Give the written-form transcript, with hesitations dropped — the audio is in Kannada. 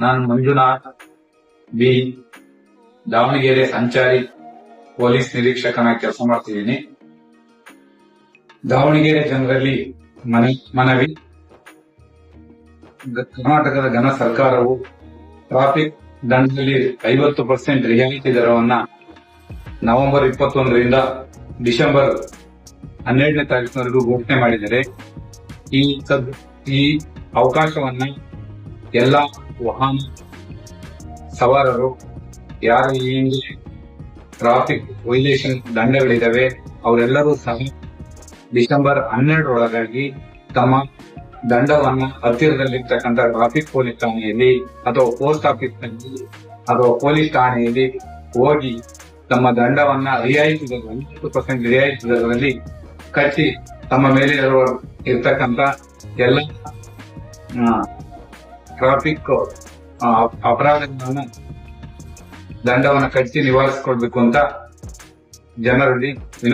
ನಾನು ಮಂಜುನಾಥ್ ಬಿ, ದಾವಣಗೆರೆ ಸಂಚಾರಿ ಪೊಲೀಸ್ ನಿರೀಕ್ಷಕನಾಗಿ ಕೆಲಸ ಮಾಡ್ತಿದ್ದೀನಿ. ದಾವಣಗೆರೆ ಜನರಲ್ಲಿ ಮನವಿ, ಕರ್ನಾಟಕದ ಘನ ಸರ್ಕಾರವು ಟ್ರಾಫಿಕ್ ದಂಡದಲ್ಲಿ 50% ರಿಯಾಯಿತಿ ದರವನ್ನ ನವೆಂಬರ್ 21ರಿಂದ ಡಿಸೆಂಬರ್ 12ನೇ ತಾರೀಕಿನವರೆಗೂ ಘೋಷಣೆ ಮಾಡಿದರೆ ಈ ಅವಕಾಶವನ್ನ ಎಲ್ಲ ವಾಹನ ಸವಾರರು ಯಾರು ಈ ಟ್ರಾಫಿಕ್ ವೈಲೇಷನ್ ದಂಡಗಳಿದಾವೆ ಅವರೆಲ್ಲರೂ ಸಹ ಡಿಸೆಂಬರ್ 12 ಒಳಗಾಗಿ ತಮ್ಮ ದಂಡವನ್ನ ಹತ್ತಿರದಲ್ಲಿರ್ತಕ್ಕಂಥ ಟ್ರಾಫಿಕ್ ಪೊಲೀಸ್ ಠಾಣೆಯಲ್ಲಿ ಅಥವಾ ಪೋಸ್ಟ್ ಆಫೀಸ್ನಲ್ಲಿ ಅಥವಾ ಪೊಲೀಸ್ ಠಾಣೆಯಲ್ಲಿ ಹೋಗಿ ತಮ್ಮ ದಂಡವನ್ನ ರಿಯಾಯಿತಿ ದರ 50% ರಿಯಾಯಿತಿ ದರದಲ್ಲಿ ಕಟ್ಟಿ ತಮ್ಮ ಮೇಲೆ ಇರ್ತಕ್ಕಂಥ ಎಲ್ಲ ಟ್ರಾಫಿಕ್ ಅಪರಾಧಗಳನ್ನ ದಂಡವನ್ನ ಕಟ್ಟಿ ನಿವಾರಿಸಿಕೊಳ್ಬೇಕು ಅಂತ ಜನರಲ್ಲಿ